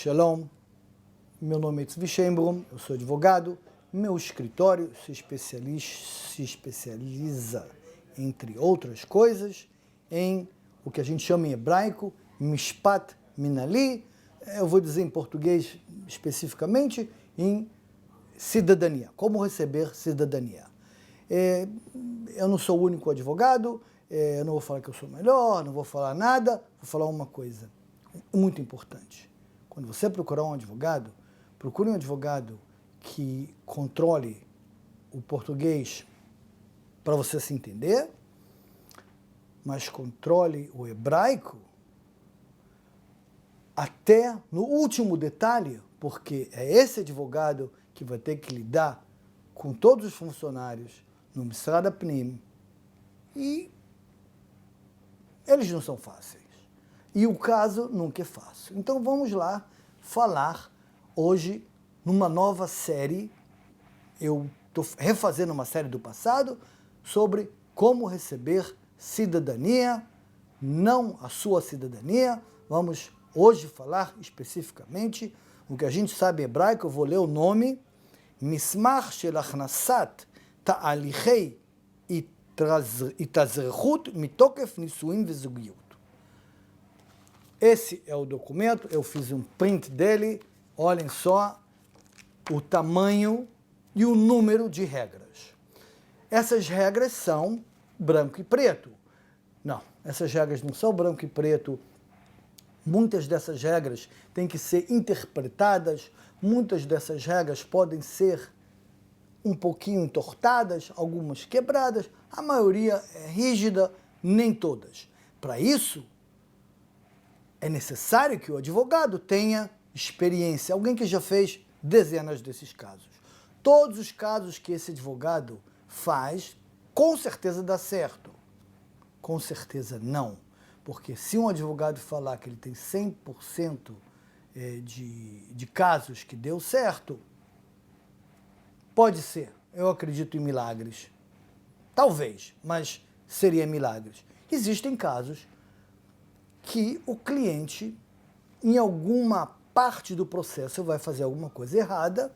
Shalom, meu nome é Tzvi Sheinbrun, eu sou advogado, meu escritório se especializa, entre outras coisas, em o que a gente chama em hebraico, Mishpat Minali, eu vou dizer em português especificamente, em cidadania, como receber cidadania. Eu não sou o único advogado, eu não vou falar que eu sou melhor, não vou falar nada, vou falar uma coisa muito importante. Quando você procurar um advogado, procure um advogado que controle o português para você se entender, mas controle o hebraico até no último detalhe, porque é esse advogado que vai ter que lidar com todos os funcionários no Misrad Apnim e eles não são fáceis. E o caso nunca é fácil. Então vamos lá falar hoje numa nova série. Eu estou refazendo uma série do passado sobre como receber cidadania, não a sua cidadania. Vamos hoje falar especificamente o que a gente sabe em hebraico. Eu vou ler o nome. Mismach shel achnasat ta'alichei התאזרחות מתוקף נישואים וזוגיות. Esse é o documento, eu fiz um print dele, olhem só o tamanho e o número de regras. Essas regras são branco e preto. Não, essas regras não são branco e preto. Muitas dessas regras têm que ser interpretadas, muitas dessas regras podem ser um pouquinho entortadas, algumas quebradas, a maioria é rígida, nem todas. Para isso, é necessário que o advogado tenha experiência, alguém que já fez dezenas desses casos. Todos os casos que esse advogado faz, com certeza dá certo. Com certeza não. Porque se um advogado falar que ele tem 100% de casos que deu certo, pode ser, eu acredito em milagres. Talvez, mas seria milagres. Existem casos que o cliente, em alguma parte do processo, vai fazer alguma coisa errada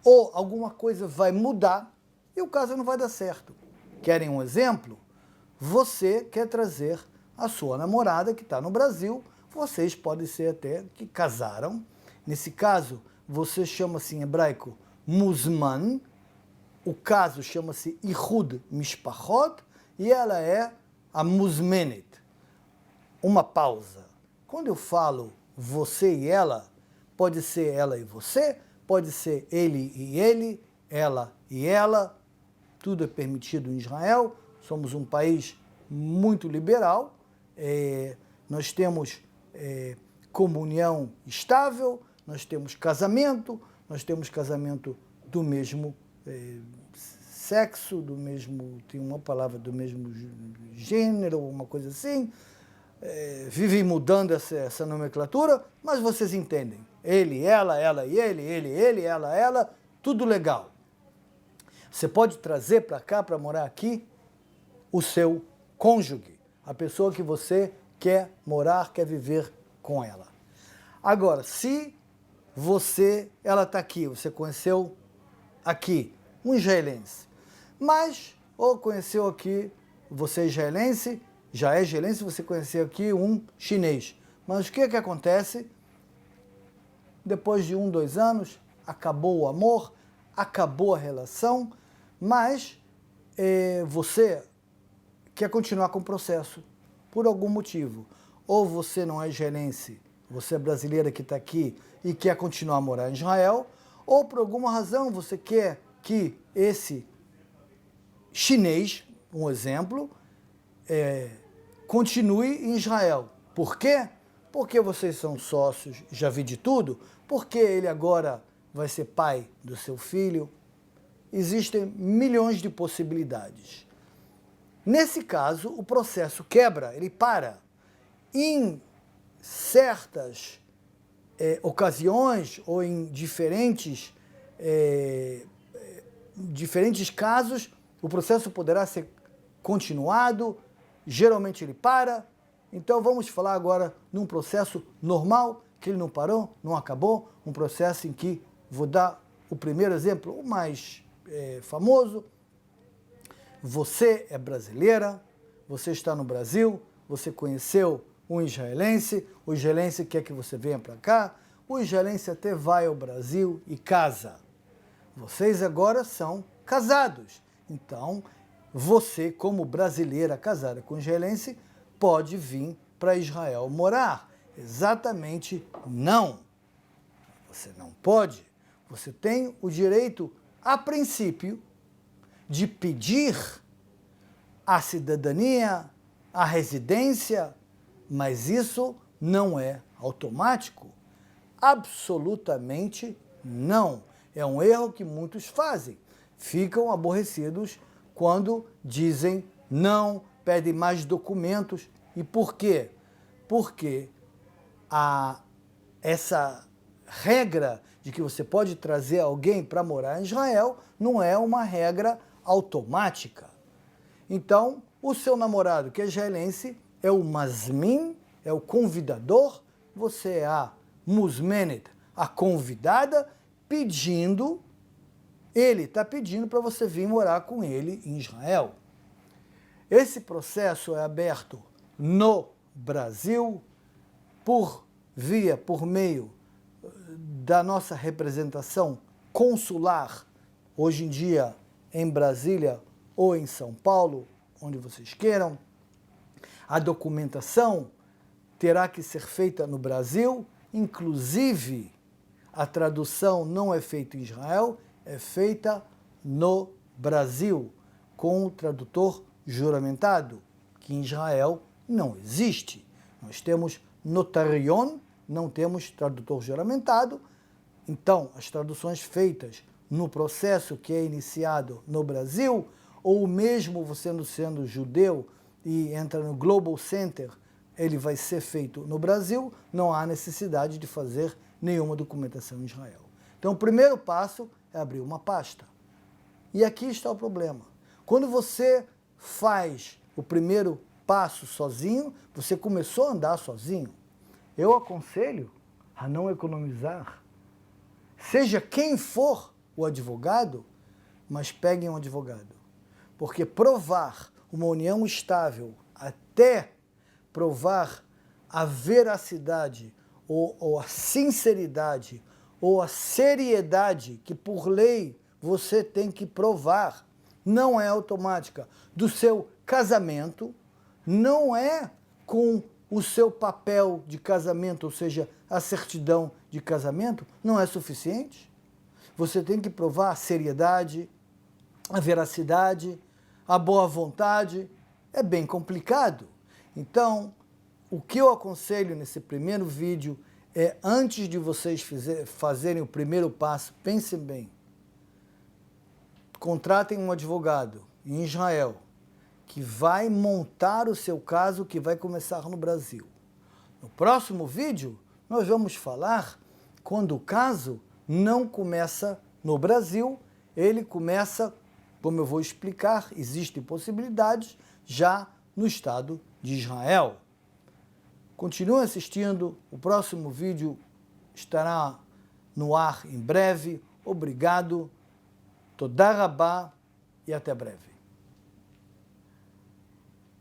ou alguma coisa vai mudar e o caso não vai dar certo. Querem um exemplo? Você quer trazer a sua namorada que está no Brasil, vocês podem ser até que casaram. Nesse caso, você chama-se em hebraico Muzman, o caso chama-se Ichud Mishpachot e ela é a Muzmenet. Uma pausa. Quando eu falo você e ela, pode ser ela e você, pode ser ele e ele, ela e ela, tudo é permitido em Israel, somos um país muito liberal, nós temos comunhão estável, nós temos casamento do mesmo sexo, tem uma palavra do mesmo gênero, uma coisa assim, vive mudando essa nomenclatura, mas vocês entendem. Ele, ela e ele, ela, tudo legal. Você pode trazer para cá, para morar aqui, o seu cônjuge, a pessoa que você quer morar, quer viver com ela. Agora, se ela está aqui, você conheceu aqui um israelense, mas, ou conheceu aqui, você é israelense, você conheceu aqui um chinês. Mas o que acontece? Depois de 1, 2 anos, acabou o amor, acabou a relação, mas você quer continuar com o processo, por algum motivo. Ou você não é israelense, você é brasileira que está aqui e quer continuar a morar em Israel, ou por alguma razão você quer que esse chinês, um exemplo, continue em Israel. Por quê? Porque vocês são sócios, já vi de tudo, porque ele agora vai ser pai do seu filho. Existem milhões de possibilidades. Nesse caso, o processo quebra, ele para. Em certas ocasiões ou em diferentes casos, o processo poderá ser continuado, geralmente ele para. Então vamos falar agora num processo normal que ele não parou, não acabou, um processo em que, vou dar o primeiro exemplo, o mais famoso, você é brasileira, você está no Brasil, você conheceu um israelense, o israelense quer que você venha para cá, o israelense até vai ao Brasil e casa. Vocês agora são casados, então você, como brasileira casada com israelense, pode vir para Israel morar. Exatamente não. Você não pode. Você tem o direito, a princípio, de pedir a cidadania, a residência, mas isso não é automático. Absolutamente não. É um erro que muitos fazem. Ficam aborrecidos quando dizem não, pedem mais documentos. E por quê? Porque essa regra de que você pode trazer alguém para morar em Israel não é uma regra automática. Então, o seu namorado, que é israelense, é o mazmin, é o convidador, você é a muzmenet, a convidada, ele está pedindo para você vir morar com ele em Israel. Esse processo é aberto no Brasil por meio da nossa representação consular, hoje em dia em Brasília ou em São Paulo, onde vocês queiram. A documentação terá que ser feita no Brasil, inclusive a tradução não é feita em Israel, é feita no Brasil, com o tradutor juramentado, que em Israel não existe. Nós temos notarion, não temos tradutor juramentado. Então, as traduções feitas no processo que é iniciado no Brasil, ou mesmo você sendo judeu e entra no Global Center, ele vai ser feito no Brasil, não há necessidade de fazer nenhuma documentação em Israel. Então, o primeiro passo é abrir uma pasta. E aqui está o problema. Quando você faz o primeiro passo sozinho, você começou a andar sozinho. Eu aconselho a não economizar. Seja quem for o advogado, mas peguem um advogado. Porque provar uma união estável até provar a veracidade ou a sinceridade ou a seriedade que por lei você tem que provar, não é automática, do seu casamento, não é com o seu papel de casamento, ou seja, a certidão de casamento, não é suficiente. Você tem que provar a seriedade, a veracidade, a boa vontade. É bem complicado. Então, o que eu aconselho nesse primeiro vídeo é, antes de vocês fazerem o primeiro passo, pensem bem. Contratem um advogado em Israel que vai montar o seu caso, que vai começar no Brasil. No próximo vídeo, nós vamos falar quando o caso não começa no Brasil, ele começa, como eu vou explicar, existem possibilidades já no Estado de Israel. Continue assistindo, o próximo vídeo estará no ar em breve. Obrigado, Toda Rabá e até breve.